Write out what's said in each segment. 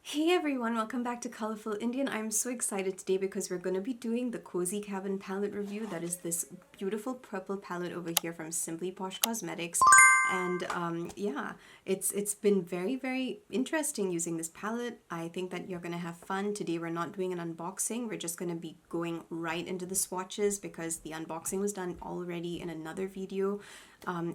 Hey everyone, welcome back to Colourful Indian. I'm so excited today because we're going to be doing the Cozy Cabin palette review. That is this beautiful purple palette over here from Simply Posh Cosmetics. And yeah, it's been very interesting using this palette. I think that you're going to have fun. Today we're not doing an unboxing. We're just going to be going right into the swatches because the unboxing was done already in another video.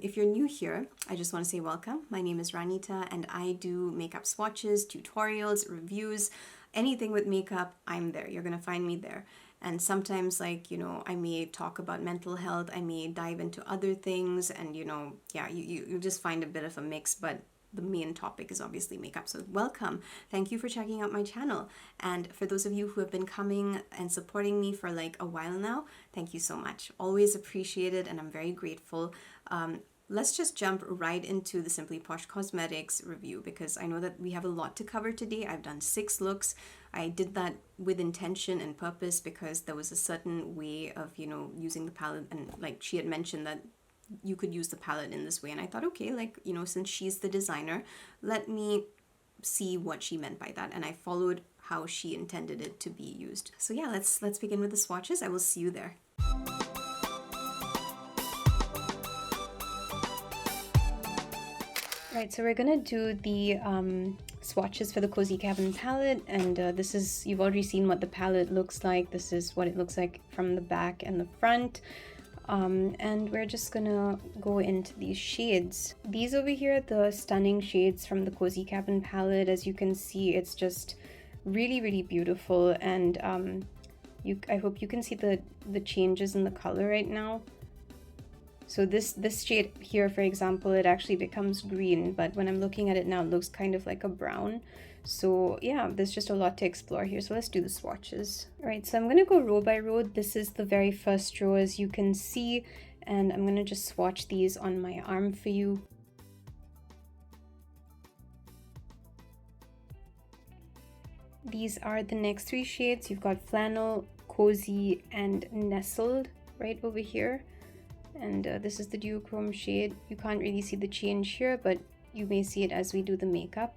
If you're new here, I just want to say welcome. My name is Ranita and I do makeup swatches, tutorials, reviews, anything with makeup, I'm there. You're going to find me there. And sometimes, like, I may talk about mental health, I may dive into other things, and, yeah, you just find a bit of a mix, but the main topic is obviously makeup. So welcome. Thank you for checking out my channel. And for those of you who have been coming and supporting me for like a while now, thank you so much. Always appreciated and I'm very grateful. Let's just jump right into the Simply Posh Cosmetics review because I know that we have a lot to cover today. I've done 6 looks. I did that with intention and purpose because there was a certain way of, using the palette, and like she had mentioned that you could use the palette in this way, and I thought, okay, like, since she's the designer, let me see what she meant by that, and I followed how she intended it to be used. So yeah, let's begin with the swatches. I will see you there. Right, so we're gonna do the swatches for the Cozy Cabin palette, and this is, you've already seen what the palette looks like. This is what it looks like from the back and the front. And we're just gonna go into these shades. These over here are the stunning shades from the Cozy Cabin palette. As you can see, it's just really beautiful, and I hope you can see the changes in the color right now. So this shade here, for example, it actually becomes green, but when I'm looking at it now, it looks kind of like a brown. So yeah, there's just a lot to explore here. So let's do the swatches. All right, so I'm gonna go row by row. This is the very first row, as you can see, and I'm gonna just swatch these on my arm for you. These are the next 3 shades. You've got Flannel, Cozy, and Nestled right over here. And this is the duochrome shade. You can't really see the change here, but you may see it as we do the makeup.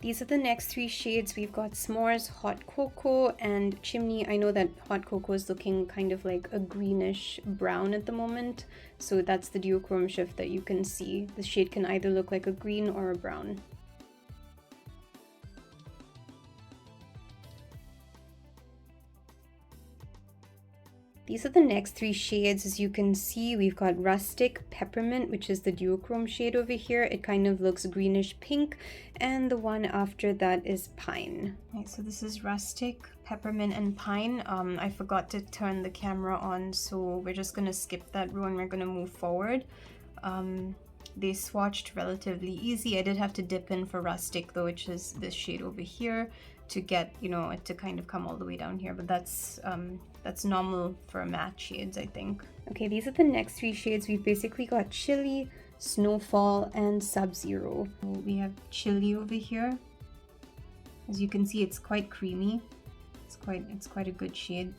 These are the next 3 shades. We've got S'mores, Hot Cocoa, and Chimney. I know that Hot Cocoa is looking kind of like a greenish brown at the moment, so that's the duochrome shift that you can see. The shade can either look like a green or a brown. These are the next 3 shades. As you can see, we've got Rustic, Peppermint, which is the duochrome shade over here. It kind of looks greenish pink, and the one after that is Pine. Right, so this is Rustic, Peppermint, and Pine. I forgot to turn the camera on, so we're just gonna skip that row and we're gonna move forward. They swatched relatively easy. I did have to dip in for Rustic though, which is this shade over here, to get, it to kind of come all the way down here, but that's normal for matte shades, I think. Okay, these are the next 3 shades. We've basically got Chili, Snowfall, and Sub-Zero. We have Chili over here. As you can see, it's quite creamy. It's quite a good shade.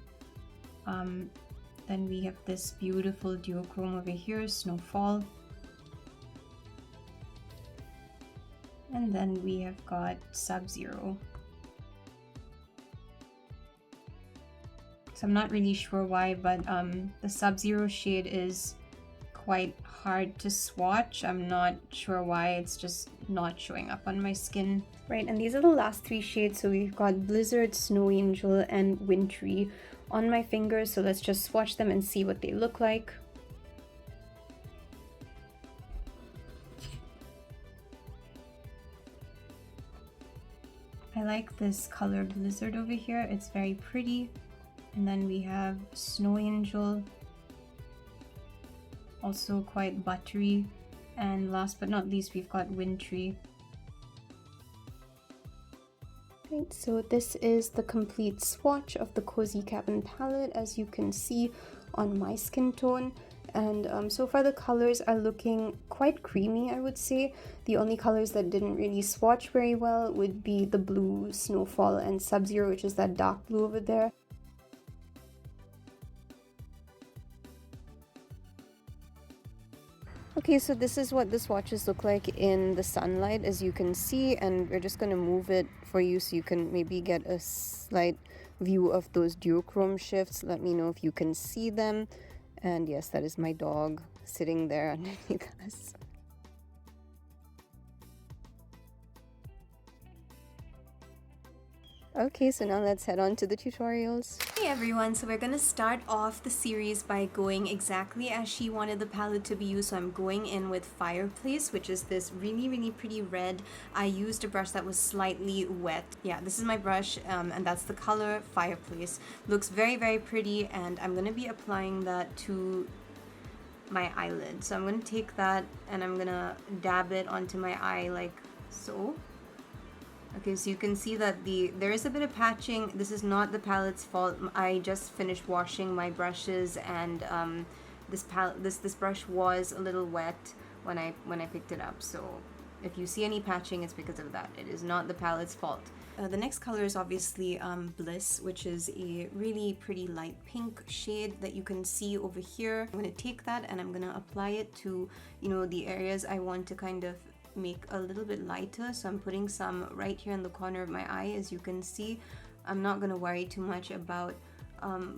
Then we have this beautiful duochrome over here, Snowfall. And then we have got Sub-Zero. So I'm not really sure why, but the Sub-Zero shade is quite hard to swatch. I'm not sure why, it's just not showing up on my skin. Right, and these are the last 3 shades. So we've got Blizzard, Snow Angel, and Wintry on my fingers. So let's just swatch them and see what they look like. I like this color Blizzard over here. It's very pretty. And then we have Snow Angel, also quite buttery. And last but not least, we've got Wintry. Right, so this is the complete swatch of the Cozy Cabin palette, as you can see on my skin tone. And so far the colors are looking quite creamy, I would say. The only colors that didn't really swatch very well would be the blue, Snowfall, and Sub-Zero, which is that dark blue over there. Okay, so this is what the swatches look like in the sunlight, as you can see, and we're just going to move it for you so you can maybe get a slight view of those duochrome shifts. Let me know if you can see them. And yes, that is my dog sitting there underneath us. Okay, so now let's head on to the tutorials. Hey everyone, so we're gonna start off the series by going exactly as she wanted the palette to be used. So I'm going in with Fireplace, which is this really pretty red. I used a brush that was slightly wet. Yeah, this is my brush, and that's the color Fireplace. Looks very pretty, and I'm gonna be applying that to my eyelid. So I'm gonna take that and I'm gonna dab it onto my eye like so. Okay, so you can see that there is a bit of patching. This is not the palette's fault. I just finished washing my brushes, and this brush was a little wet when I picked it up. So if you see any patching, it's because of that. It is not the palette's fault. The next color is obviously Bliss, which is a really pretty light pink shade that you can see over here. I'm going to take that and I'm going to apply it to, you know, the areas I want to kind of make a little bit lighter. So I'm putting some right here in the corner of my eye. As you can see, I'm not going to worry too much about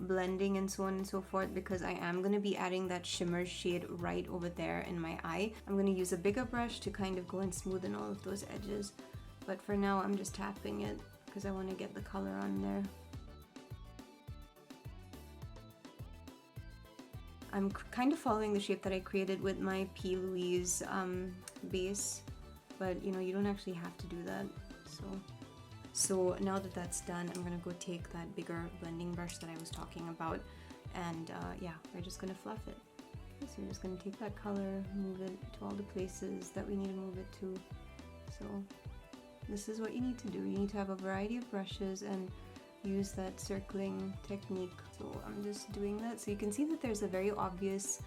blending and so on and so forth, because I am going to be adding that shimmer shade right over there in my eye. I'm going to use a bigger brush to kind of go and smoothen all of those edges, but for now I'm just tapping it because I want to get the color on there. I'm kind of following the shape that I created with my P. Louise base, but you know, you don't actually have to do that. So now that that's done, I'm gonna go take that bigger blending brush that I was talking about, and yeah, we're just gonna fluff it. Okay, so we're just gonna take that color, move it to all the places that we need to move it to. So this is what you need to do. You need to have a variety of brushes and use that circling technique. So I'm just doing that. So you can see that there's a very obvious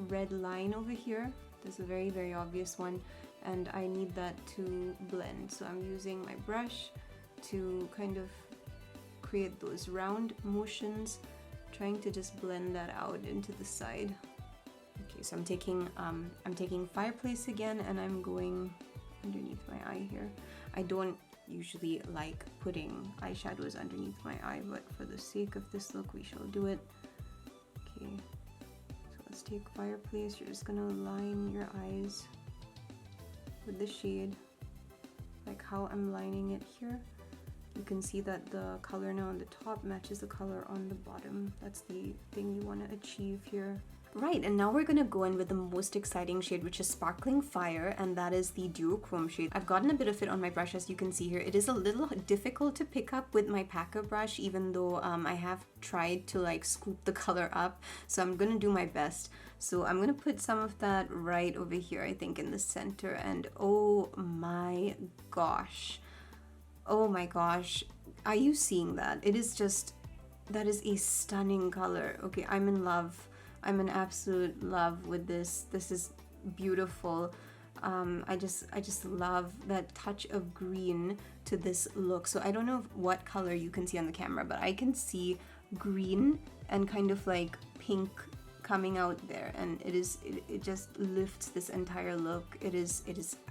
red line over here. There's a very obvious one, and I need that to blend. So I'm using my brush to kind of create those round motions, trying to just blend that out into the side. Okay, so I'm taking Fireplace again, and I'm going underneath my eye here. I don't usually like putting eyeshadows underneath my eye, but for the sake of this look, we shall do it. Okay, so let's take Fireplace. You're just gonna line your eyes with the shade, like how I'm lining it here. You can see that the color now on the top matches the color on the bottom. That's the thing you want to achieve here. Right, and now we're gonna go in with the most exciting shade, which is Sparkling Fire, and that is the duochrome shade. I've gotten a bit of it on my brush, as you can see here. It is a little difficult to pick up with my packer brush, even though I have tried to like scoop the color up, so I'm gonna do my best. So I'm gonna put some of that right over here, I think in the center, and oh my gosh, are you seeing that? It is just, that is a stunning color. Okay, I'm in love. I'm in absolute love with this. This is beautiful. I just love that touch of green to this look. So I don't know what color you can see on the camera, but I can see green and kind of like pink coming out there, and it just lifts this entire look. It is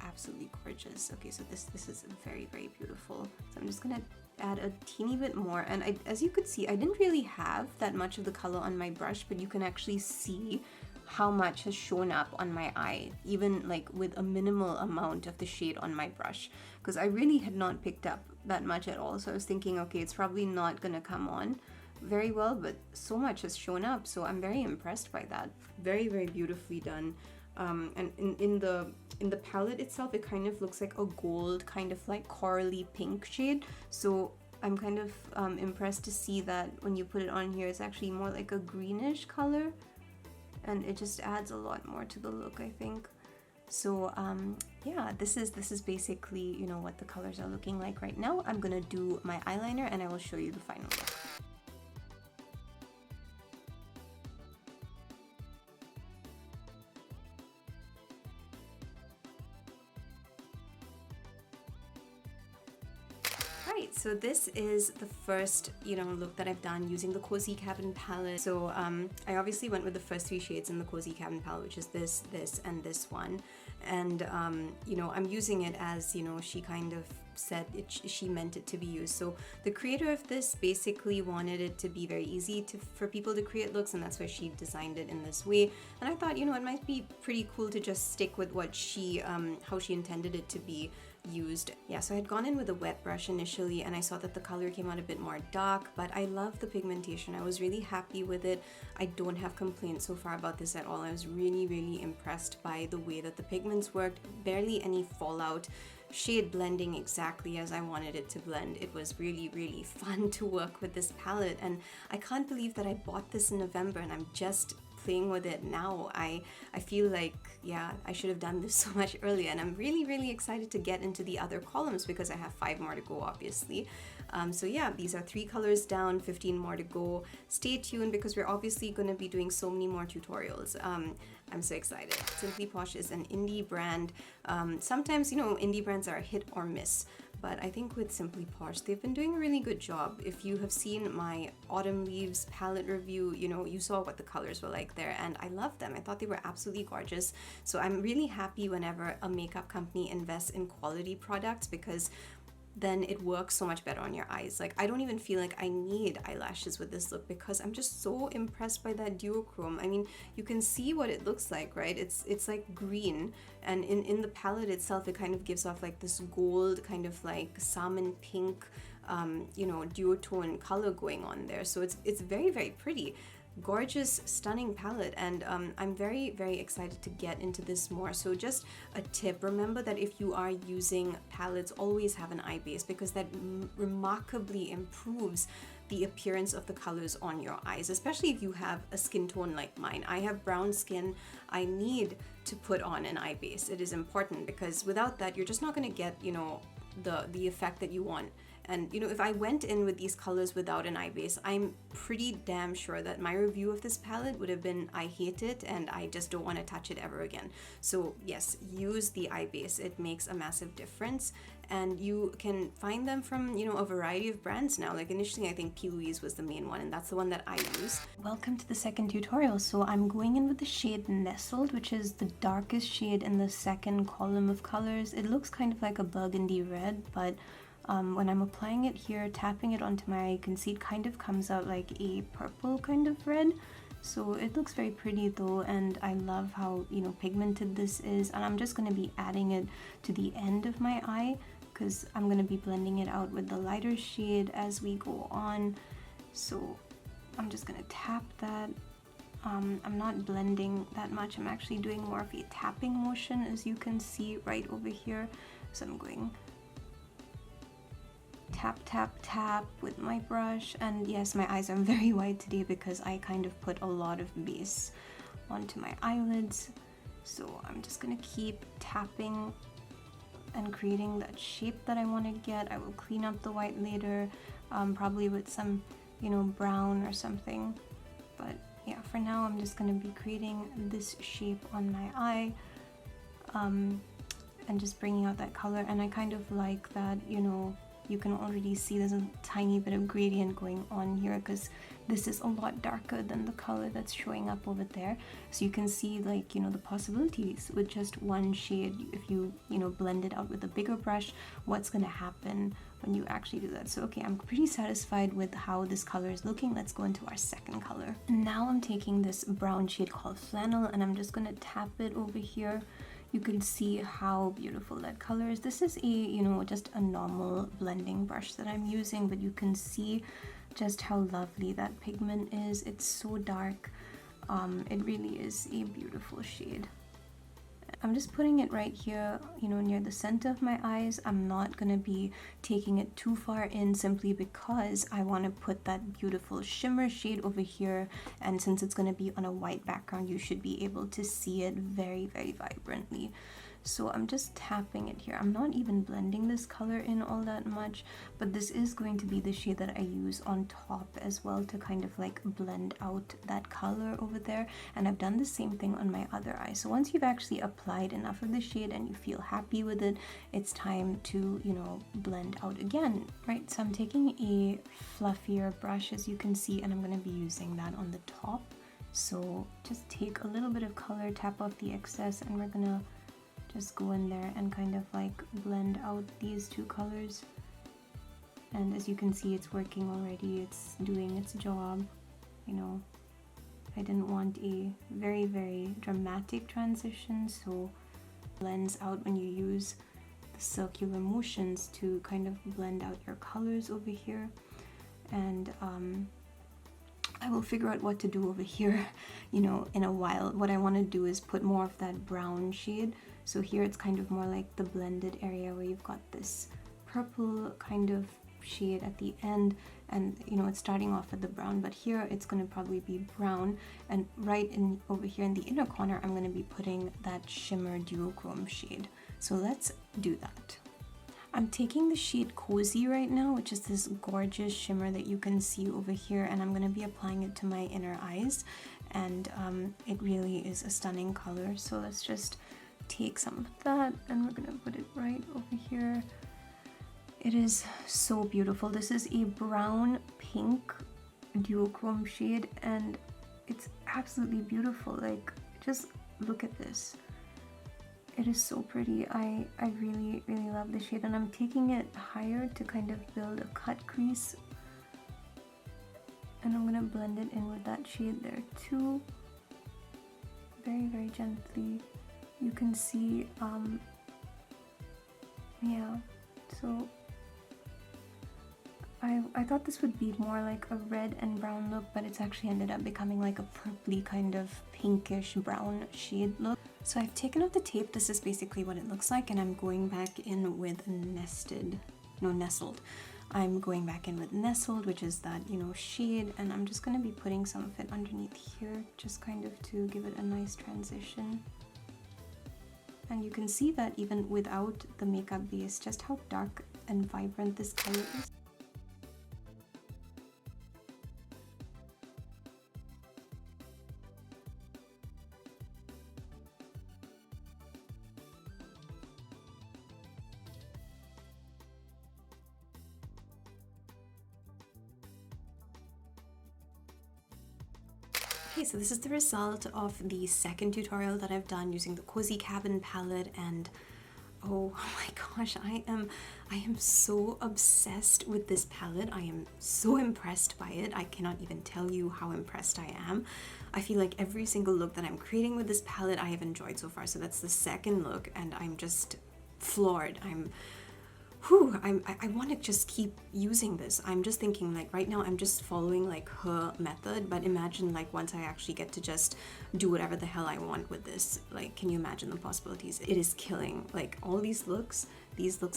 absolutely gorgeous. Okay, so this is very beautiful. So I'm just gonna add a teeny bit more, and as you could see, I didn't really have that much of the color on my brush, but you can actually see how much has shown up on my eye, even like with a minimal amount of the shade on my brush, because I really had not picked up that much at all. So I was thinking, okay, it's probably not gonna come on very well, but so much has shown up, so I'm very impressed by that. Very beautifully done. And in the palette itself, it kind of looks like a gold, kind of like corally pink shade, so I'm kind of impressed to see that when you put it on here, it's actually more like a greenish color, and it just adds a lot more to the look, I think. So yeah, this is basically, you know, what the colors are looking like right now. I'm gonna do my eyeliner and I will show you the final look. Alright, so this is the first, look that I've done using the Cozy Cabin palette. So I obviously went with the first 3 shades in the Cozy Cabin palette, which is this, and this one. And, I'm using it as, she kind of said she meant it to be used. So the creator of this basically wanted it to be very easy for people to create looks, and that's why she designed it in this way. And I thought, it might be pretty cool to just stick with what she, how she intended it to be used. Yeah, so I had gone in with a wet brush initially, and I saw that the color came out a bit more dark, but I love the pigmentation. I was really happy with it. I don't have complaints so far about this at all. I was really impressed by the way that the pigments worked. Barely any fallout. Shade blending exactly as I wanted it to blend. It was really fun to work with this palette, and I can't believe that I bought this in November and I'm just playing with it now. I feel like, yeah, I should have done this so much earlier, and I'm really excited to get into the other columns because I have 5 more to go, obviously. So yeah, these are 3 colors down, 15 more to go. Stay tuned because we're obviously going to be doing so many more tutorials. I'm so excited. Simply Posh is an indie brand. Sometimes, indie brands are a hit or miss, but I think with Simply Posh, they've been doing a really good job. If you have seen my Autumn Leaves palette review, you saw what the colors were like there, and I love them. I thought they were absolutely gorgeous. So I'm really happy whenever a makeup company invests in quality products, because then it works so much better on your eyes. Like, I don't even feel like I need eyelashes with this look because I'm just so impressed by that duochrome. I mean, you can see what it looks like, right? It's like green, and in the palette itself, it kind of gives off like this gold, kind of like salmon pink, duotone color going on there. So it's very pretty. Gorgeous, stunning palette, and I'm very excited to get into this more. So just a tip, remember that if you are using palettes, always have an eye base, because that remarkably improves the appearance of the colors on your eyes, especially if you have a skin tone like mine. I have brown skin. I need to put on an eye base. It is important, because without that, you're just not going to get, the effect that you want. And if I went in with these colors without an eye base, I'm pretty damn sure that my review of this palette would have been, I hate it and I just don't want to touch it ever again. So yes, use the eye base. It makes a massive difference, and you can find them from a variety of brands now. Like initially I think P. Louise was the main one, and that's the one that I use. Welcome to the second tutorial. So I'm going in with the shade Nestled, which is the darkest shade in the second column of colors. It looks kind of like a burgundy red, but when I'm applying it here, tapping it onto my eye, you can see it kind of comes out like a purple kind of red. So it looks very pretty though, and I love how pigmented this is. And I'm just going to be adding it to the end of my eye, because I'm going to be blending it out with the lighter shade as we go on. So I'm just going to tap that. I'm not blending that much. I'm actually doing more of a tapping motion, as you can see right over here. So I'm going tap with my brush. And yes, my eyes are very wide today because I kind of put a lot of base onto my eyelids. So I'm just gonna keep tapping and creating that shape that I want to get. I will clean up the white later, probably with some brown or something, but yeah, for now I'm just gonna be creating this shape on my eye, and just bringing out that color. And I kind of like that, you can already see there's a tiny bit of gradient going on here, because this is a lot darker than the color that's showing up over there. So you can see like, the possibilities with just one shade. If you, blend it out with a bigger brush, what's going to happen when you actually do that. So okay, I'm pretty satisfied with how this color is looking. Let's go into our second color. Now I'm taking this brown shade called Flannel, and I'm just going to tap it over here. You can see how beautiful that color is. This is a, just a normal blending brush that I'm using, but you can see just how lovely that pigment is. It's so dark. It really is a beautiful shade. I'm just putting it right here, near the center of my eyes. I'm not going to be taking it too far in, simply because I want to put that beautiful shimmer shade over here. And since it's going to be on a white background, you should be able to see it very vibrantly. So I'm just tapping it here. I'm not even blending this color in all that much, but this is going to be the shade that I use on top as well to kind of like blend out that color over there. And I've done the same thing on my other eye. So once you've actually applied enough of the shade and you feel happy with it, it's time to, you know, blend out again, right? So I'm taking a fluffier brush, as you can see, and I'm going to be using that on the top. So just take a little bit of color, tap off the excess, and we're gonna just go in there and kind of like blend out these two colors. And as you can see, it's working already. It's doing its job. You know, I didn't want a very, very dramatic transition, so it blends out when you use the circular motions to kind of blend out your colors over here. And I will figure out what to do over here, you know, in a while. What I want to do is put more of that brown shade. So here it's kind of more like the blended area where you've got this purple kind of shade at the end, and you know, it's starting off with the brown, but here it's going to probably be brown, and right in over here in the inner corner I'm going to be putting that shimmer duochrome shade. So let's do that. I'm taking the shade Cozy right now, which is this gorgeous shimmer that you can see over here, and I'm going to be applying it to my inner eyes, and it really is a stunning color. So let's just take some of that and we're going to put it right over here. It is so beautiful. This is a brown pink duochrome shade and it's absolutely beautiful. Like, just look at this. It is so pretty. I really, really love the shade, and I'm taking it higher to kind of build a cut crease. And I'm gonna blend it in with that shade there too. Very, very gently. You can see, yeah, so I thought this would be more like a red and brown look, but it's actually ended up becoming like a purpley kind of pinkish brown shade look. So I've taken off the tape. This is basically what it looks like, and I'm going back in with Nestled. I'm going back in with Nestled, which is that, you know, shade, and I'm just going to be putting some of it underneath here, just kind of to give it a nice transition. And you can see that even without the makeup base, just how dark and vibrant this color is. Okay, so this is the result of the second tutorial that I've done using the Cozy Cabin palette, and oh my gosh, I am so obsessed with this palette. I am so impressed by it. I cannot even tell you how impressed I am. I feel like every single look that I'm creating with this palette I have enjoyed so far. So that's the second look, and I'm just floored. I want to just keep using this. I'm just thinking, like, right now I'm just following like her method, but imagine like once I actually get to just do whatever the hell I want with this. Like, can you imagine the possibilities? It is killing. Like, all these looks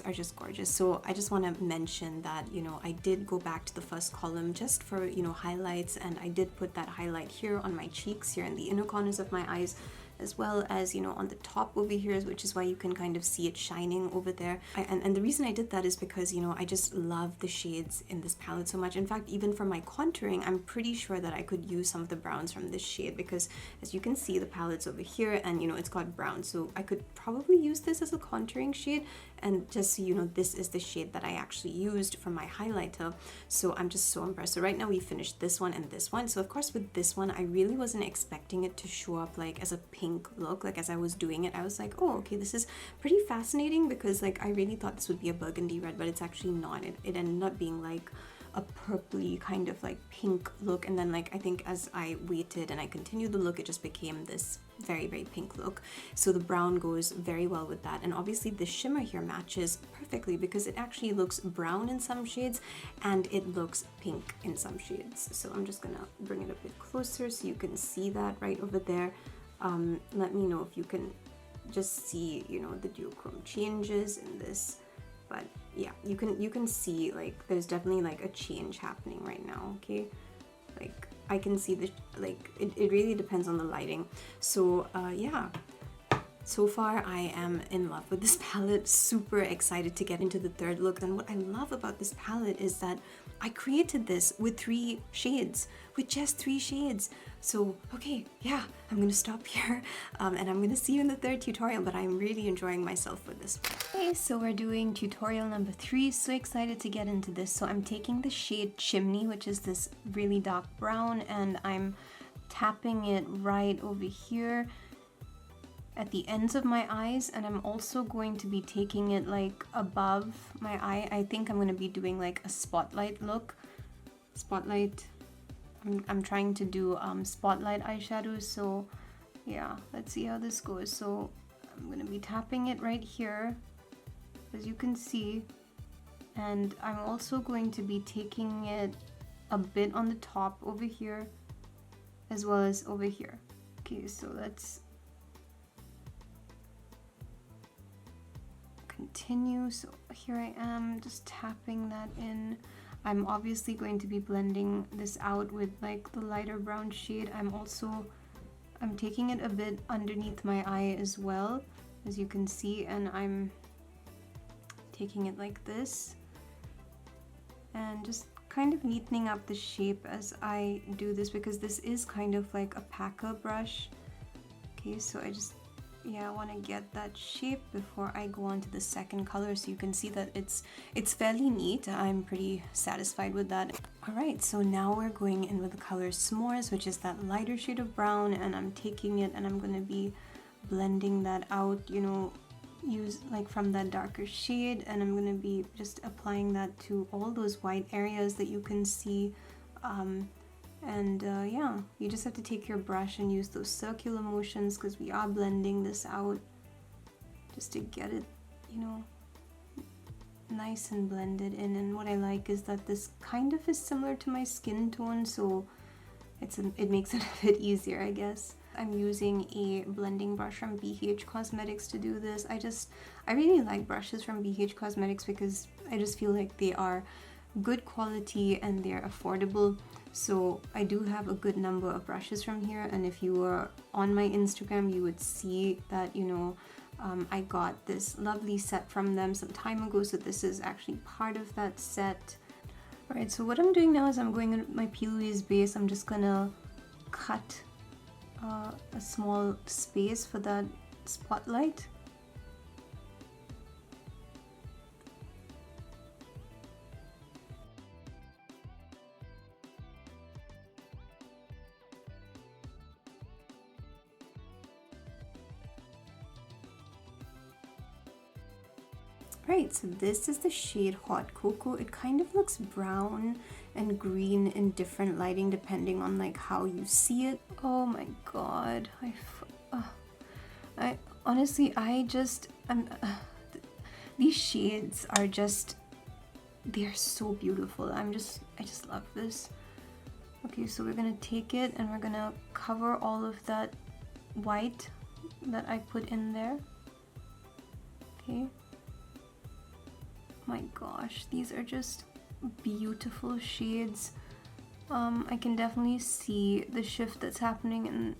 are just gorgeous. So I just want to mention that, you know, I did go back to the first column just for, you know, highlights, and I did put that highlight here on my cheeks, here in the inner corners of my eyes, as well as, you know, on the top over here, which is why you can kind of see it shining over there. And the reason I did that is because, you know, I just love the shades in this palette so much. In fact, even for my contouring, I'm pretty sure that I could use some of the browns from this shade, because as you can see, the palette's over here and, you know, it's got brown. So I could probably use this as a contouring shade. And just so you know, this is the shade that I actually used for my highlighter. So I'm just so impressed. So right now we finished this one and this one. So of course with this one, I really wasn't expecting it to show up like as a pink look. Like, as I was doing it, I was like, oh, okay, this is pretty fascinating, because like I really thought this would be a burgundy red, but it's actually not. It ended up being like a purpley kind of like pink look, and then like I think as I waited and I continued the look, it just became this very, very pink look. So the brown goes very well with that, and obviously the shimmer here matches perfectly because it actually looks brown in some shades and it looks pink in some shades. So I'm just gonna bring it a bit closer so you can see that right over there. Let me know if you can just see, you know, the duochrome changes in this. But yeah, you can see like there's definitely like a change happening right now. Okay, like I can see the like it really depends on the lighting. So yeah, So far, I am in love with this palette, super excited to get into the third look. And what I love about this palette is that I created this with 3 shades, with just 3 shades. So, okay, yeah, I'm gonna stop here and I'm gonna see you in the third tutorial, but I'm really enjoying myself with this. Okay, so we're doing tutorial number 3, so excited to get into this. So I'm taking the shade Chimney, which is this really dark brown, and I'm tapping it right over here at the ends of my eyes, and I'm also going to be taking it like above my eye. I think I'm going to be doing like a spotlight look. Spotlight. I'm trying to do spotlight eyeshadow, so yeah, let's see how this goes. So I'm going to be tapping it right here, as you can see, and I'm also going to be taking it a bit on the top over here as well as over here. Okay, so let's continue. So here I am just tapping that in. I'm obviously going to be blending this out with like the lighter brown shade. I'm taking it a bit underneath my eye as well, as you can see, and I'm taking it like this and just kind of neatening up the shape as I do this, because this is kind of like a packer brush. Okay, so I just I want to get that shape before I go on to the second color, so you can see that it's fairly neat. I'm pretty satisfied with that. Alright, so now we're going in with the color S'mores, which is that lighter shade of brown, and I'm taking it and I'm going to be blending that out, you know, use like from that darker shade, and I'm going to be just applying that to all those white areas that you can see. Yeah, you just have to take your brush and use those circular motions, because we are blending this out just to get it, you know, nice and blended in. And what I like is that this kind of is similar to my skin tone, so it makes it a bit easier, I guess. I'm using a blending brush from BH Cosmetics to do this. I really like brushes from BH Cosmetics because I just feel like they are good quality and they're affordable. So I do have a good number of brushes from here, and if you were on my Instagram, you would see that, you know, I got this lovely set from them some time ago, so this is actually part of that set. Alright, so what I'm doing now is I'm going in my P. Louise base. I'm just gonna cut a small space for that spotlight. Right, so this is the shade Hot Cocoa. It kind of looks brown and green in different lighting depending on like how you see it. Oh my god, I honestly, these shades are just, they're so beautiful. I just love this. Okay, so we're gonna take it and we're gonna cover all of that white that I put in there. Okay. My gosh, these are just beautiful shades. I can definitely see the shift that's happening, and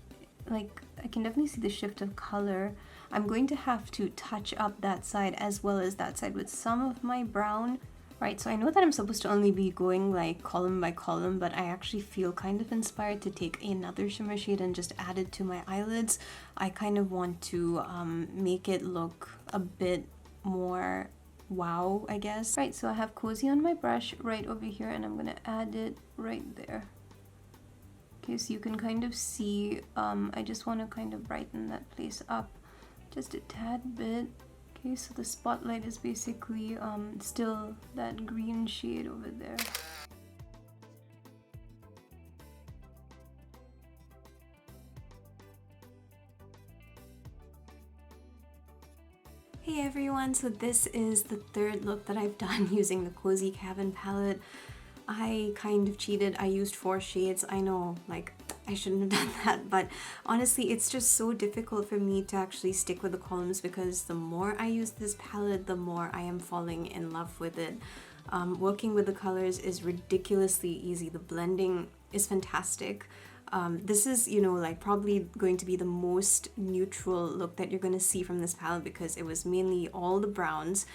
like I can definitely see the shift of color. I'm going to have to touch up that side as well as that side with some of my brown. Right, so I know that I'm supposed to only be going like column by column, but I actually feel kind of inspired to take another shimmer shade and just add it to my eyelids. I kind of want to make it look a bit more wow, I guess. Right, so I have Cozy on my brush right over here, and I'm gonna add it right there. Okay, so you can kind of see, I just want to kind of brighten that place up just a tad bit. Okay, so the spotlight is basically still that green shade over there. Hey everyone, so this is the third look that I've done using the Cozy Cabin palette. I kind of cheated. I used 4 shades. I know, like, I shouldn't have done that, but honestly, it's just so difficult for me to actually stick with the columns, because the more I use this palette, the more I am falling in love with it. Working with the colors is ridiculously easy. The blending is fantastic. This is, you know, like probably going to be the most neutral look that you're going to see from this palette, because it was mainly all the browns,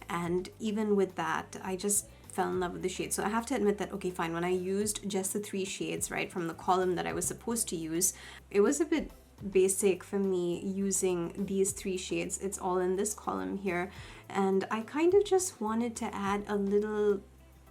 and even with that I just fell in love with the shade. So I have to admit that, okay, fine, when I used just the 3 shades, right, from the column that I was supposed to use, it was a bit basic for me using these 3 shades. It's all in this column here, and I kind of just wanted to add a little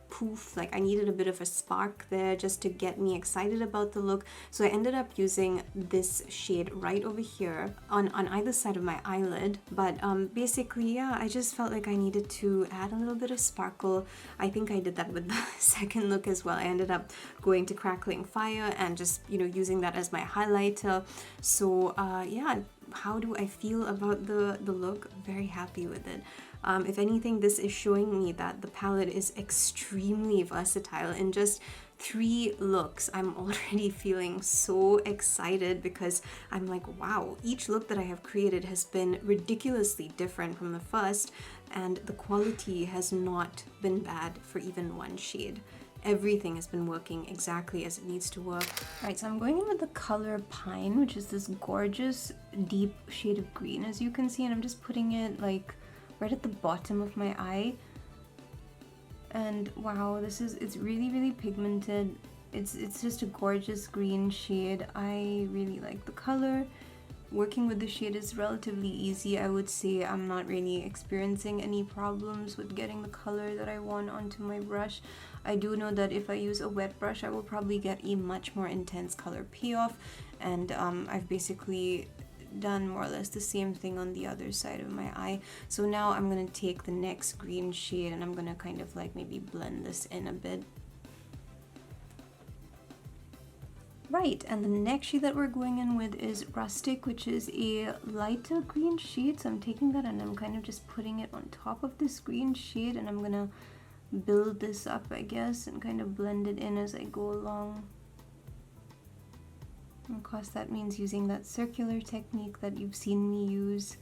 poof, like I needed a bit of a spark there just to get me excited about the look. So I ended up using this shade right over here on either side of my eyelid. But basically, yeah, I just felt like I needed to add a little bit of sparkle. I think I did that with the second look as well. I ended up going to Crackling Fire and just, you know, using that as my highlighter. So yeah, how do I feel about the look? Very happy with it. If anything, this is showing me that the palette is extremely versatile. In just 3 looks, I'm already feeling so excited, because I'm like, wow, each look that I have created has been ridiculously different from the first, and the quality has not been bad for even 1 shade. Everything has been working exactly as it needs to work. Alright, so I'm going in with the color Pine, which is this gorgeous deep shade of green, as you can see, and I'm just putting it like right at the bottom of my eye. And wow, it's really pigmented. It's just a gorgeous green shade. I really like the color. Working with the shade is relatively easy. I would say I'm not really experiencing any problems with getting the color that I want onto my brush. I do know that if I use a wet brush, I will probably get a much more intense color payoff, and I've basically done more or less the same thing on the other side of my eye. So now I'm going to take the next green shade and I'm going to kind of like maybe blend this in a bit. Right, and the next shade that we're going in with is Rustic, which is a lighter green shade. So I'm taking that and I'm kind of just putting it on top of this green shade, and I'm going to build this up, I guess, and kind of blend it in as I go along. Of course, that means using that circular technique that you've seen me use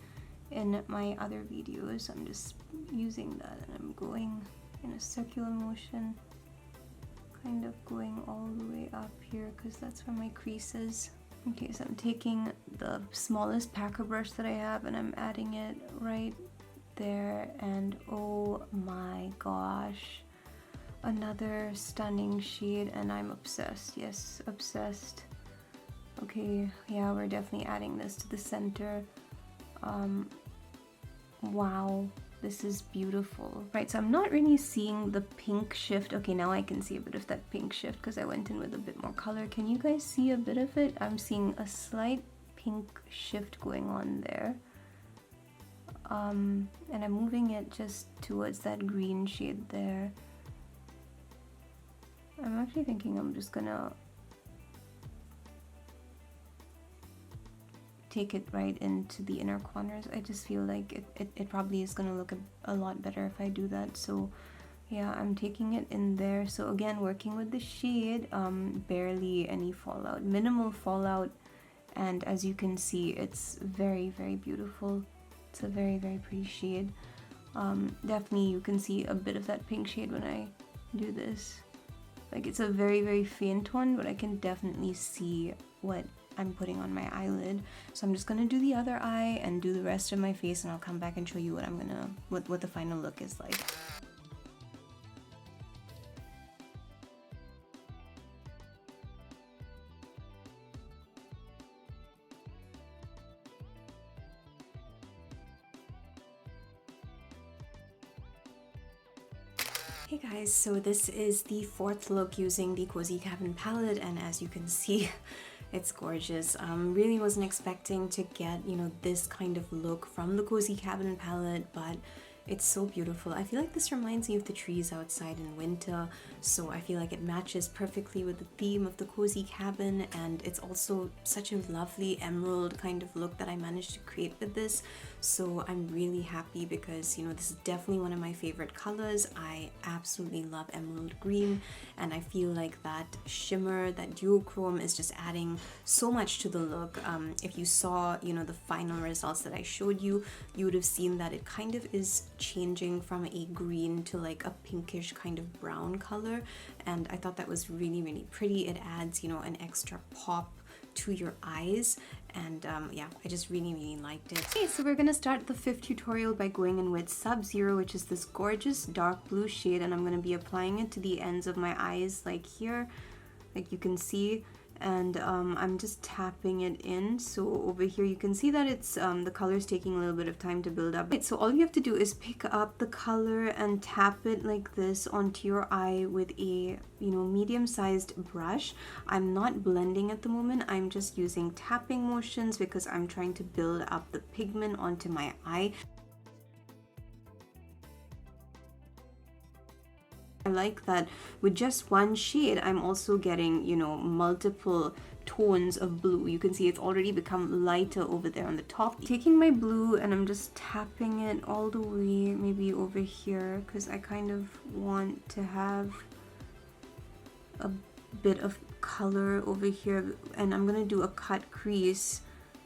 in my other videos. I'm just using that and I'm going in a circular motion, kind of going all the way up here because that's where my crease is. Okay, so I'm taking the smallest packer brush that I have and I'm adding it right there, and oh my gosh, another stunning shade, and I'm obsessed. Yes, obsessed. Okay, yeah, we're definitely adding this to the center. Wow, this is beautiful. Right, so I'm not really seeing the pink shift. Okay, now I can see a bit of that pink shift because I went in with a bit more color. Can you guys see a bit of it? I'm seeing a slight pink shift going on there. And I'm moving it just towards that green shade there. I'm actually thinking I'm just gonna take it right into the inner corners. I just feel like it probably is gonna look a lot better if I do that. So yeah, I'm taking it in there. So again, working with the shade, barely any fallout, minimal fallout, and as you can see, it's very beautiful. It's a very pretty shade. Definitely you can see a bit of that pink shade when I do this. Like, it's a very faint one, but I can definitely see what I'm putting on my eyelid. So I'm just gonna do the other eye and do the rest of my face, and I'll come back and show you what the final look is like. Hey guys, so this is the 4th look using the Cozy Cabin palette, and as you can see, it's gorgeous. Really wasn't expecting to get, you know, this kind of look from the Cozy Cabin palette, but it's so beautiful. I feel like this reminds me of the trees outside in winter, so I feel like it matches perfectly with the theme of the Cozy Cabin, and it's also such a lovely emerald kind of look that I managed to create with this. So I'm really happy because, you know, this is definitely one of my favorite colors. I absolutely love emerald green, and I feel like that shimmer, that duochrome is just adding so much to the look. If you saw, you know, the final results that I showed you, you would have seen that it kind of is changing from a green to like a pinkish kind of brown color, and I thought that was really, really pretty. It adds, you know, an extra pop to your eyes, and yeah, I just really, really liked it. Okay, so we're gonna start the fifth tutorial by going in with Sub-Zero, which is this gorgeous dark blue shade, and I'm gonna be applying it to the ends of my eyes, like here, like you can see, and I'm just tapping it in. So over here you can see that it's the color is taking a little bit of time to build up. Right, so all you have to do is pick up the color and tap it like this onto your eye with a, you know, medium-sized brush. I'm not blending at the moment, I'm just using tapping motions because I'm trying to build up the pigment onto my eye. I like that with just one shade, I'm also getting, you know, multiple tones of blue. You can see it's already become lighter over there on the top. Taking my blue and I'm just tapping it all the way, maybe over here, because I kind of want to have a bit of color over here, and I'm gonna do a cut crease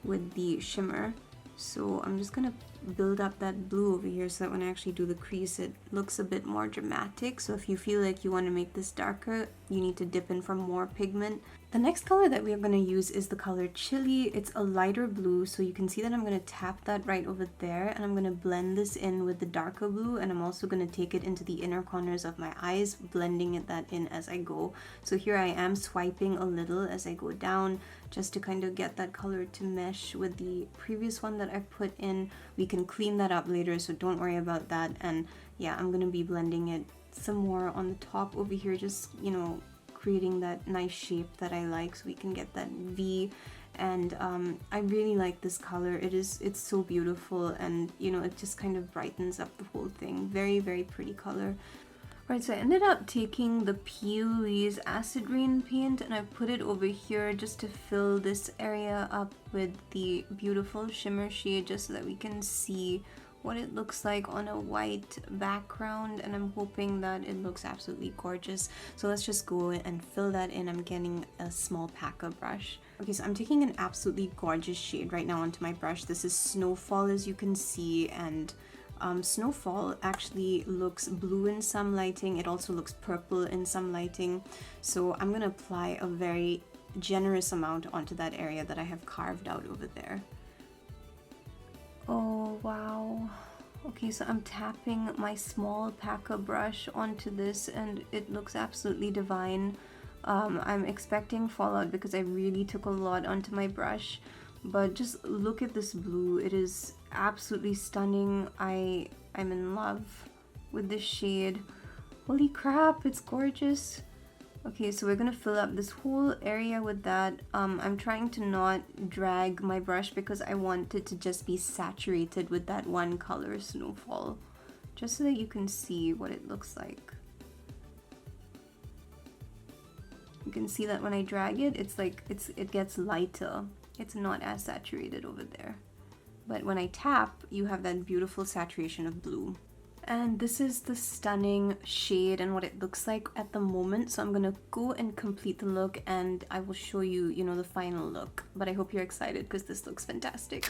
with the shimmer. So I'm just gonna build up that blue over here so that when I actually do the crease it looks a bit more dramatic. So if you feel like you want to make this darker, you need to dip in for more pigment. The next color that we are going to use is the color Chili. It's a lighter blue, so you can see that I'm going to tap that right over there, and I'm going to blend this in with the darker blue, and I'm also going to take it into the inner corners of my eyes, blending that in as I go. So here I am swiping a little as I go down, just to kind of get that color to mesh with the previous one that I put in. We can clean that up later, so don't worry about that. And yeah, I'm going to be blending it some more on the top over here, just, you know, creating that nice shape that I like, so we can get that V. And I really like this color. It's so beautiful, and you know, it just kind of brightens up the whole thing. Very, very pretty color. Right, so I ended up taking the Peonies acid rain paint and I put it over here just to fill this area up with the beautiful shimmer shade, just so that we can see what it looks like on a white background, and I'm hoping that it looks absolutely gorgeous. So let's just go and fill that in. I'm getting a small packer brush. Okay, so I'm taking an absolutely gorgeous shade right now onto my brush. This is Snowfall, as you can see, and Snowfall actually looks blue in some lighting. It also looks purple in some lighting. So I'm gonna apply a very generous amount onto that area that I have carved out over there. Oh wow. Okay, so I'm tapping my small packer brush onto this and it looks absolutely divine. I'm expecting fallout because I really took a lot onto my brush, but just look at this blue. It is absolutely stunning. I'm in love with this shade. Holy crap, it's gorgeous. Okay, so we're gonna fill up this whole area with that. I'm trying to not drag my brush because I want it to just be saturated with that one color, Snowfall, just so that you can see what it looks like. You can see that when I drag it, it's like it gets lighter. It's not as saturated over there. But when I tap, you have that beautiful saturation of blue. And this is the stunning shade and what it looks like at the moment. So I'm gonna go and complete the look and I will show you, you know, the final look. But I hope you're excited because this looks fantastic.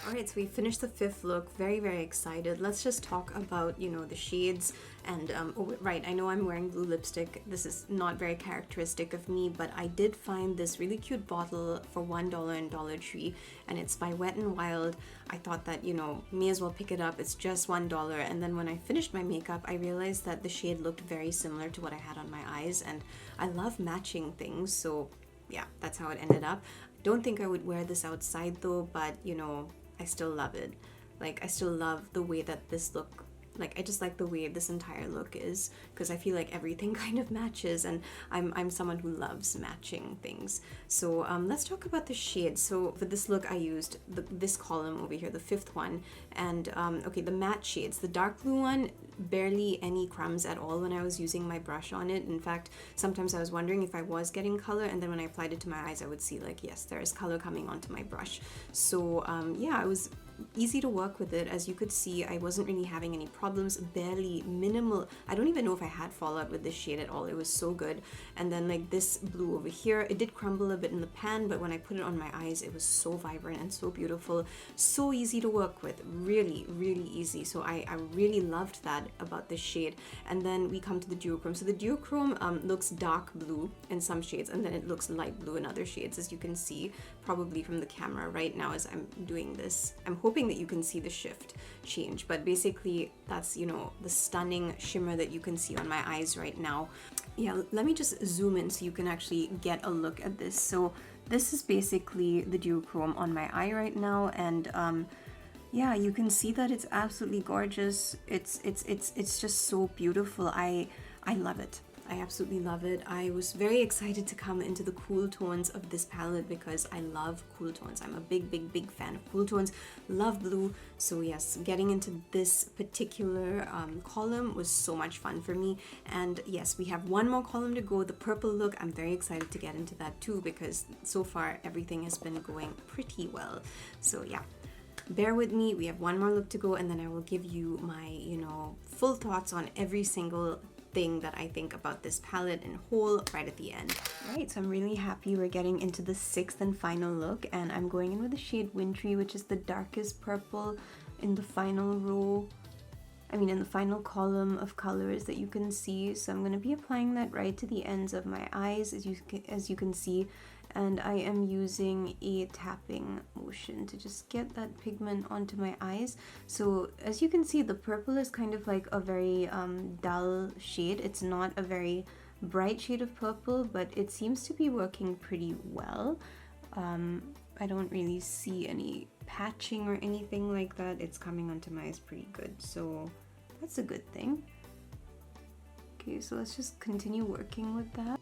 Alright, so we finished the fifth look. Very, very excited. Let's just talk about, you know, the shades. And, oh, right, I know I'm wearing blue lipstick. This is not very characteristic of me, but I did find this really cute bottle for $1 in Dollar Tree, and it's by Wet n Wild. I thought that, you know, may as well pick it up. It's just $1. And then when I finished my makeup, I realized that the shade looked very similar to what I had on my eyes, and I love matching things, so yeah, that's how it ended up. Don't think I would wear this outside though, but, you know, I still love it. Like, I still love the way that this look like, I just like the way this entire look is, because I feel like everything kind of matches, and I'm someone who loves matching things. So let's talk about the shades. So for this look I used this column over here, the fifth one, and okay, the matte shades. The dark blue one, barely any crumbs at all when I was using my brush on it. In fact, sometimes I was wondering if I was getting color, and then when I applied it to my eyes I would see like, yes, there is color coming onto my brush. So yeah, it was easy to work with it. As you could see, I wasn't really having any problems, barely, minimal. I don't even know if I had fallout with this shade at all. It was so good. And then like this blue over here, it did crumble a bit in the pan, but when I put it on my eyes, it was so vibrant and so beautiful, so easy to work with, really, really easy. So I really loved that about this shade. And then we come to the duochrome. So the duochrome looks dark blue in some shades, and then it looks light blue in other shades, as you can see probably from the camera right now as I'm doing this. I'm hoping that you can see the shift change, but basically that's, you know, the stunning shimmer that you can see on my eyes right now. Yeah, let me just zoom in so you can actually get a look at this. So this is basically the duochrome on my eye right now, and yeah, you can see that it's absolutely gorgeous. It's just so beautiful. I love it. I absolutely love it. I was very excited to come into the cool tones of this palette because I love cool tones. I'm a big fan of cool tones. Love blue. So yes, getting into this particular column was so much fun for me. And yes, we have one more column to go, the purple look. I'm very excited to get into that too, because so far everything has been going pretty well. So yeah, bear with me. We have one more look to go, and then I will give you my, you know, full thoughts on every single thing that I think about this palette in whole right at the end. Right, so I'm really happy we're getting into the sixth and final look, and I'm going in with the shade Wintry, which is the darkest purple in the final row, in the final column of colors that you can see. So I'm going to be applying that right to the ends of my eyes, as you can see, and I am using a tapping motion to just get that pigment onto my eyes. So as you can see, the purple is kind of like a very dull shade. It's not a very bright shade of purple, but it seems to be working pretty well. I don't really see any patching or anything like that. It's coming onto my eyes pretty good, so that's a good thing. Okay, so let's just continue working with that.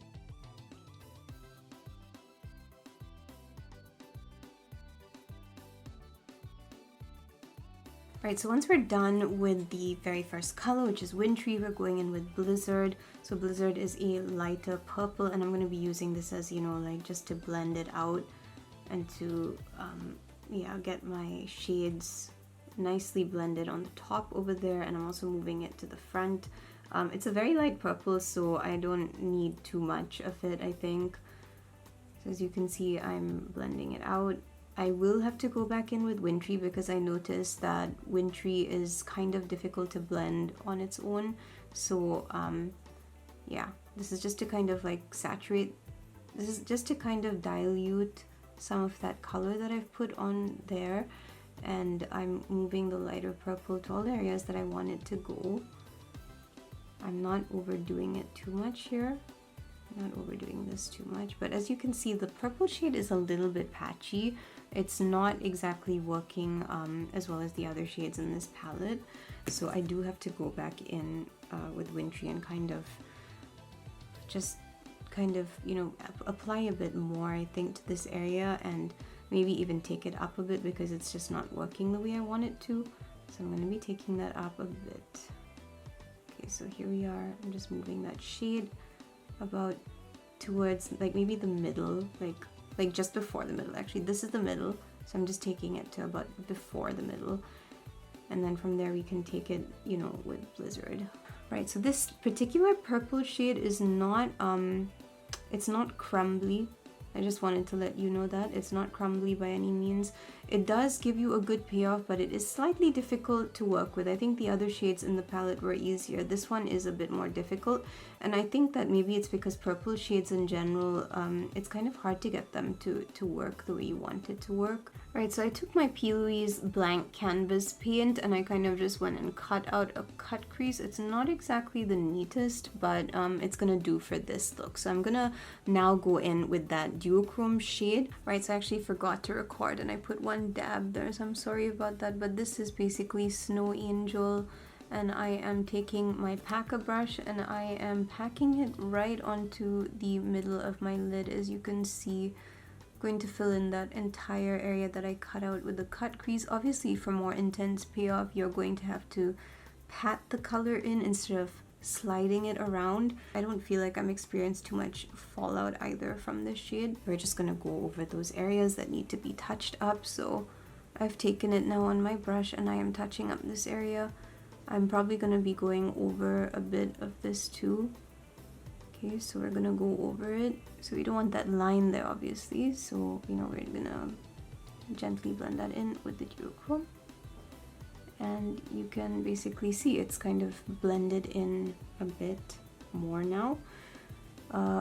Right, so once we're done with the very first color, which is Wintry, we're going in with Blizzard. So Blizzard is a lighter purple, and I'm going to be using this as, you know, like just to blend it out and to, yeah, get my shades nicely blended on the top over there, and I'm also moving it to the front. It's a very light purple, so I don't need too much of it, I think. So as you can see, I'm blending it out. I will have to go back in with Wintry because I noticed that Wintry is kind of difficult to blend on its own. So yeah, this is just to kind of like saturate, this is just to kind of dilute some of that color that I've put on there, and I'm moving the lighter purple to all the areas that I want it to go. I'm not overdoing it too much here. Not overdoing this too much, but as you can see, the purple shade is a little bit patchy. It's not exactly working as well as the other shades in this palette, so I do have to go back in with Wintry and kind of, you know, apply a bit more, I think, to this area, and maybe even take it up a bit because it's just not working the way I want it to. So I'm going to be taking that up a bit. Okay, so here we are. I'm just moving that shade about towards like maybe the middle, like just before the middle. Actually, this is the middle, so I'm just taking it to about before the middle, and then from there we can take it, you know, with Blizzard. Right, so this particular purple shade is not it's not crumbly. I just wanted to let you know that it's not crumbly by any means. It does give you a good payoff, but it is slightly difficult to work with. I think the other shades in the palette were easier. This one is a bit more difficult, and I think that maybe it's because purple shades in general, it's kind of hard to get them to work the way you want it to work. Right, so I took my P. Louise blank canvas paint and I kind of just went and cut out a cut crease. It's not exactly the neatest, but it's gonna do for this look. So I'm gonna now go in with that duochrome shade. Right, so I actually forgot to record and I put one dab there, so I'm sorry about that, but this is basically Snow Angel, And I am taking my packer brush and I am packing it right onto the middle of my lid. As you can see, I'm going to fill in that entire area that I cut out with the cut crease. Obviously, for more intense payoff, you're going to have to pat the color in instead of sliding it around. I don't feel like I'm experiencing too much fallout either from this shade. We're just gonna go over those areas that need to be touched up. So I've taken it now on my brush and I am touching up this area. I'm probably gonna be going over a bit of this too. Okay, so we're gonna go over it. So we don't want that line there, obviously. So, you know, we're gonna gently blend that in with the duochrome. And you can basically see it's kind of blended in a bit more now.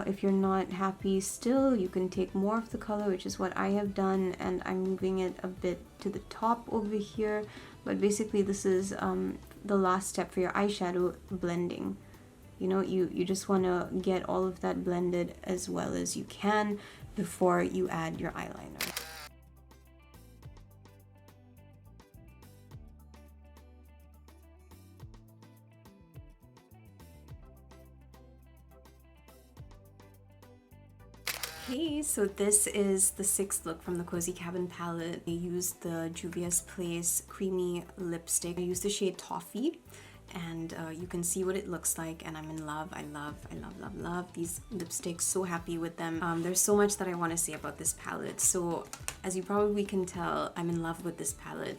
If you're not happy still, you can take more of the color, which is what I have done, and I'm moving it a bit to the top over here. But basically this is the last step for your eyeshadow blending. You know, you just want to get all of that blended as well as you can before you add your eyeliner. Okay, so this is the sixth look from the Cozy Cabin palette. I used the Juvia's Place creamy lipstick. I used the shade Toffee, and you can see what it looks like, and I'm in love. I love these lipsticks. So happy with them. There's so much that I want to say about this palette. So as you probably can tell, I'm in love with this palette.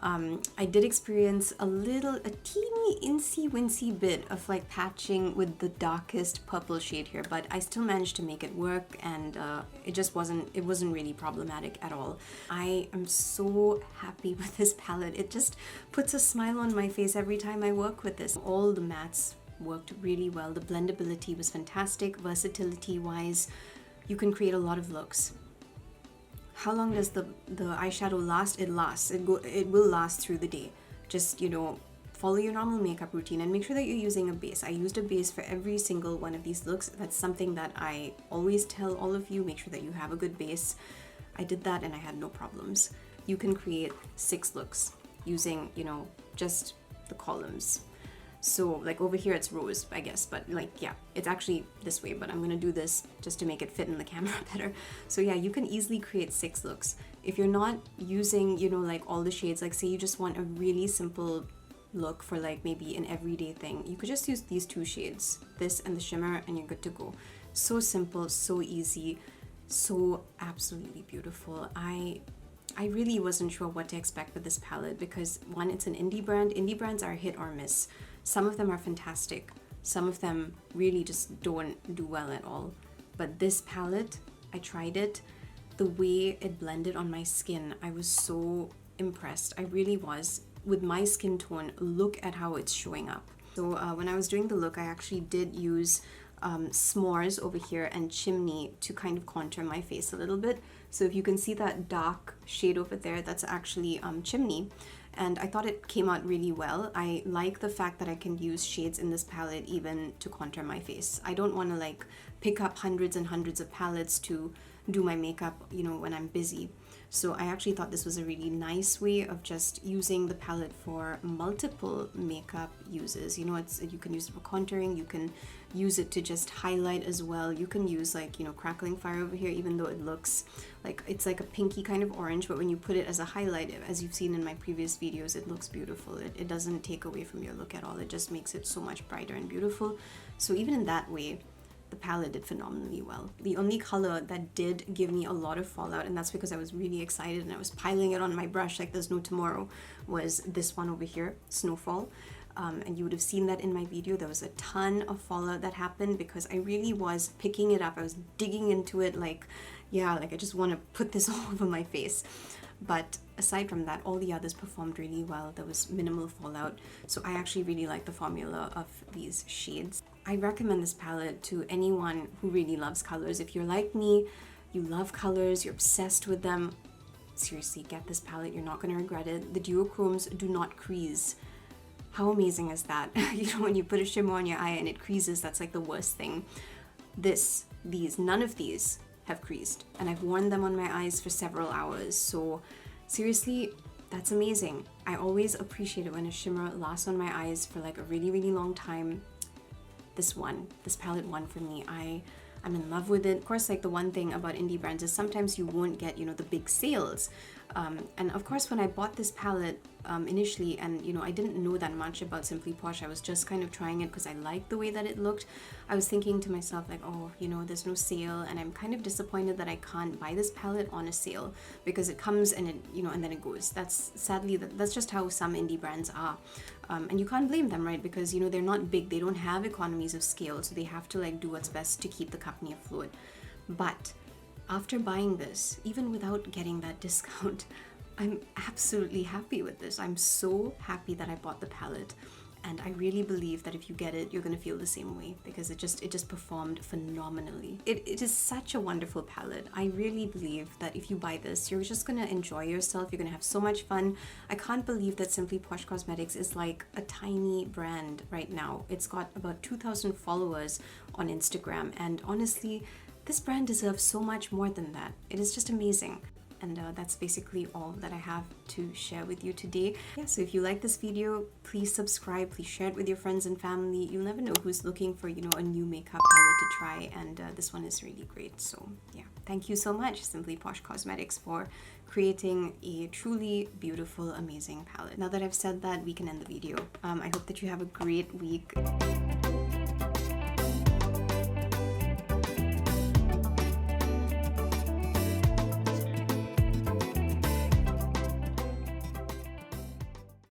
I did experience a teeny incy-wincy bit of like patching with the darkest purple shade here, but I still managed to make it work, and it wasn't really problematic at all. I am so happy with this palette. It just puts a smile on my face every time I work with this. All the mattes worked really well. The blendability was fantastic. Versatility-wise, you can create a lot of looks. How long does the eyeshadow last? It lasts. It will last through the day. Just, you know, follow your normal makeup routine and make sure that you're using a base. I used a base for every single one of these looks. That's something that I always tell all of you. Make sure that you have a good base. I did that and I had no problems. You can create 6 looks using, you know, just the columns. So like over here it's rose, I guess, but like, yeah, it's actually this way, but I'm gonna do this just to make it fit in the camera better. So yeah, you can easily create 6 looks. If you're not using, you know, like all the shades, like say you just want a really simple look for like maybe an everyday thing, you could just use these 2 shades, this and the shimmer, and you're good to go. So simple, so easy, so absolutely beautiful. I really wasn't sure what to expect with this palette because one, it's an indie brand. Indie brands are hit or miss. Some of them are fantastic. Some of them really just don't do well at all. But this palette, I tried it. The way it blended on my skin, I was so impressed. I really was. With my skin tone, look at how it's showing up. So when I was doing the look, I actually did use S'mores over here and Chimney to kind of contour my face a little bit. So if you can see that dark shade over there, that's actually Chimney. And I thought it came out really well. I like the fact that I can use shades in this palette even to contour my face. I don't want to like pick up hundreds and hundreds of palettes to do my makeup, you know, when I'm busy. So I actually thought this was a really nice way of just using the palette for multiple makeup uses. You know, you can use it for contouring, you can use it to just highlight as well. You can use like, you know, Crackling Fire over here, even though it looks like it's like a pinky kind of orange, but when you put it as a highlight, as you've seen in my previous videos, it looks beautiful. It doesn't take away from your look at all. It just makes it so much brighter and beautiful. So even in that way, the palette did phenomenally well. The only color that did give me a lot of fallout, and that's because I was really excited and I was piling it on my brush like there's no tomorrow, was this one over here, Snowfall. And you would have seen that in my video. There was a ton of fallout that happened because I really was picking it up. I was digging into it like, yeah, like I just want to put this all over my face. But aside from that, all the others performed really well. There was minimal fallout. So I actually really like the formula of these shades. I recommend this palette to anyone who really loves colors. If you're like me, you love colors, you're obsessed with them, seriously, get this palette. You're not going to regret it. The duochromes do not crease. How amazing is that? You know, when you put a shimmer on your eye and it creases, that's like the worst thing. None of these have creased, and I've worn them on my eyes for several hours. So seriously, that's amazing. I always appreciate it when a shimmer lasts on my eyes for like a really, really long time. This palette won for me. I'm in love with it. Of course, like the one thing about indie brands is sometimes you won't get, you know, the big sales. And of course, when I bought this palette initially, and you know, I didn't know that much about Simply Posh, I was just kind of trying it because I liked the way that it looked. I was thinking to myself like, oh, you know, there's no sale, and I'm kind of disappointed that I can't buy this palette on a sale because it comes and it, you know, and then it goes. That's sadly, that's just how some indie brands are. And you can't blame them, right? Because, you know, they're not big, they don't have economies of scale, so they have to like do what's best to keep the company afloat. But after buying this, even without getting that discount, I'm absolutely happy with this. I'm so happy that I bought the palette, and I really believe that if you get it, you're gonna feel the same way because it just performed phenomenally. It is such a wonderful palette. I really believe that if you buy this, you're just gonna enjoy yourself. You're gonna have so much fun. I can't believe that Simply Posh Cosmetics is like a tiny brand right now. It's got about 2,000 followers on Instagram, and honestly, this brand deserves so much more than that. It is just amazing. And that's basically all that I have to share with you today. Yeah, so if you like this video, please subscribe, please share it with your friends and family. You'll never know who's looking for, you know, a new makeup palette to try, and this one is really great. So yeah, thank you so much, Simply Posh Cosmetics, for creating a truly beautiful, amazing palette. Now that I've said that, we can end the video. I hope that you have a great week.